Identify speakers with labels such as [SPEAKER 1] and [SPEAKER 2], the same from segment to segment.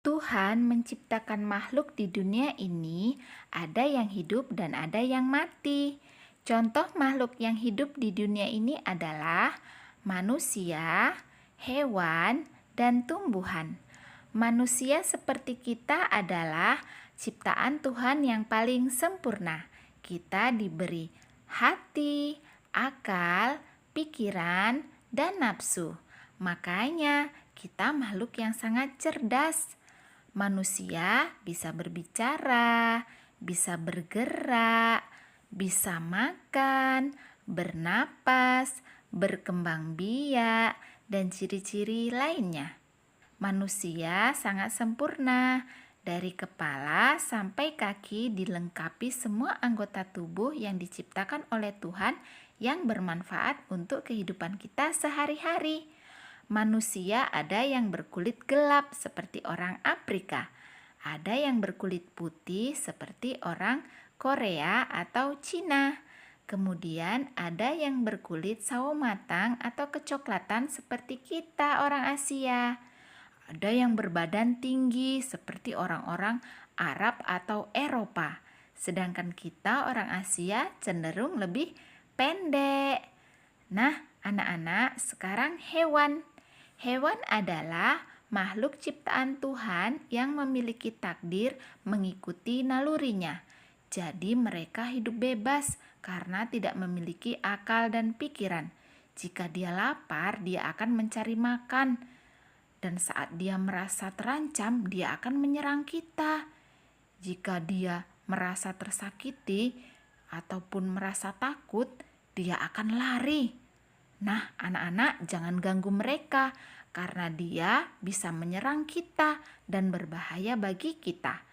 [SPEAKER 1] Tuhan menciptakan makhluk di dunia ini, ada yang hidup dan ada yang mati. Contoh makhluk yang hidup di dunia ini adalah manusia, hewan, dan tumbuhan. Manusia seperti kita adalah ciptaan Tuhan yang paling sempurna. Kita diberi hati, akal, pikiran, dan nafsu. Makanya kita makhluk yang sangat cerdas. Manusia bisa berbicara, bisa bergerak, bisa makan, bernapas, berkembang biak, dan ciri-ciri lainnya. Manusia sangat sempurna. Dari kepala sampai kaki dilengkapi semua anggota tubuh yang diciptakan oleh Tuhan yang bermanfaat untuk kehidupan kita sehari-hari. Manusia ada yang berkulit gelap seperti orang Afrika, ada yang berkulit putih seperti orang Korea atau Cina. Kemudian ada yang berkulit sawo matang atau kecoklatan seperti kita orang Asia. Ada yang berbadan tinggi seperti orang-orang Arab atau Eropa. Sedangkan kita orang Asia cenderung lebih pendek. Nah, anak-anak, sekarang hewan. Hewan adalah makhluk ciptaan Tuhan yang memiliki takdir mengikuti nalurinya. Jadi mereka hidup bebas karena tidak memiliki akal dan pikiran. Jika dia lapar, dia akan mencari makan. Dan saat dia merasa terancam, dia akan menyerang kita. Jika dia merasa tersakiti ataupun merasa takut, dia akan lari. Nah, anak-anak jangan ganggu mereka karena dia bisa menyerang kita dan berbahaya bagi kita.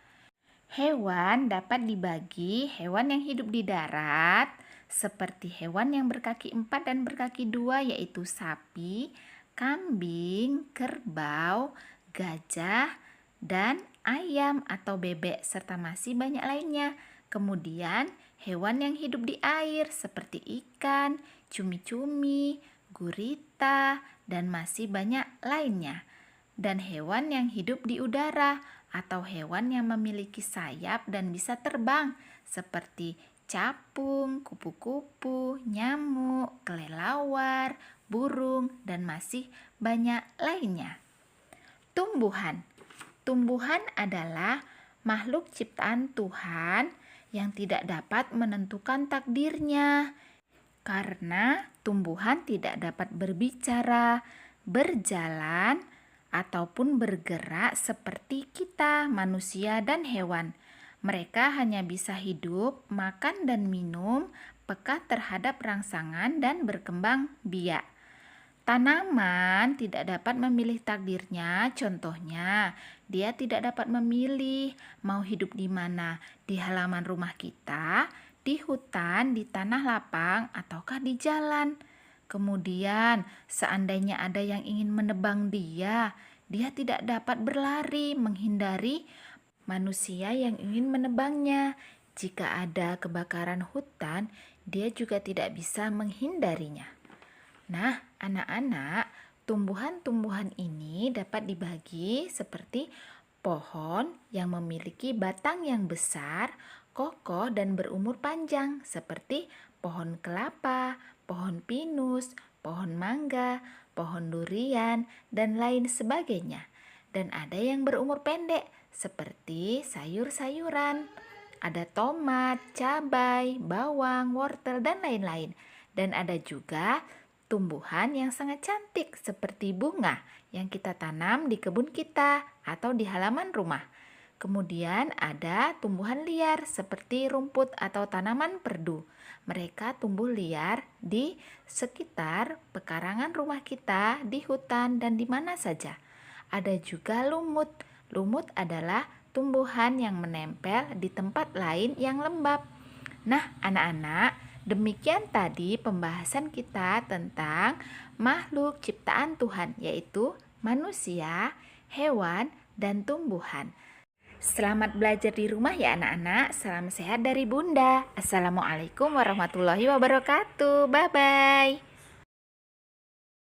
[SPEAKER 1] Hewan dapat dibagi hewan yang hidup di darat seperti hewan yang berkaki 4 dan berkaki 2 yaitu sapi, kambing, kerbau, gajah, dan ayam atau bebek serta masih banyak lainnya. Kemudian hewan yang hidup di air seperti ikan, cumi-cumi, gurita, dan masih banyak lainnya. Dan hewan yang hidup di udara atau hewan yang memiliki sayap dan bisa terbang seperti capung, kupu-kupu, nyamuk, kelelawar, burung, dan masih banyak lainnya. Tumbuhan. Tumbuhan adalah makhluk ciptaan Tuhan yang tidak dapat menentukan takdirnya. Karena tumbuhan tidak dapat berbicara, berjalan, ataupun bergerak seperti kita, manusia dan hewan. Mereka hanya bisa hidup, makan dan minum, peka terhadap rangsangan dan berkembang biak. Tanaman tidak dapat memilih takdirnya, contohnya dia tidak dapat memilih mau hidup di mana, di halaman rumah kita, di hutan, di tanah lapang, ataukah di jalan. Kemudian seandainya ada yang ingin menebang dia tidak dapat berlari menghindari manusia yang ingin menebangnya. Jika ada kebakaran hutan, dia juga tidak bisa menghindarinya. Nah, anak-anak, tumbuhan-tumbuhan ini dapat dibagi seperti pohon yang memiliki batang yang besar, kokoh dan berumur panjang seperti pohon kelapa, pohon pinus, pohon mangga, pohon durian, dan lain sebagainya. Dan ada yang berumur pendek seperti sayur-sayuran. Ada tomat, cabai, bawang, wortel, dan lain-lain. Dan ada juga tumbuhan yang sangat cantik seperti bunga yang kita tanam di kebun kita atau di halaman rumah. Kemudian ada tumbuhan liar seperti rumput atau tanaman perdu. Mereka tumbuh liar di sekitar pekarangan rumah kita, di hutan, dan di mana saja. Ada juga lumut. Lumut adalah tumbuhan yang menempel di tempat lain yang lembab. Nah, anak-anak, demikian tadi pembahasan kita tentang makhluk ciptaan Tuhan, yaitu manusia, hewan, dan tumbuhan. Selamat belajar di rumah ya anak-anak. Salam sehat dari Bunda. Assalamualaikum warahmatullahi wabarakatuh. Bye-bye.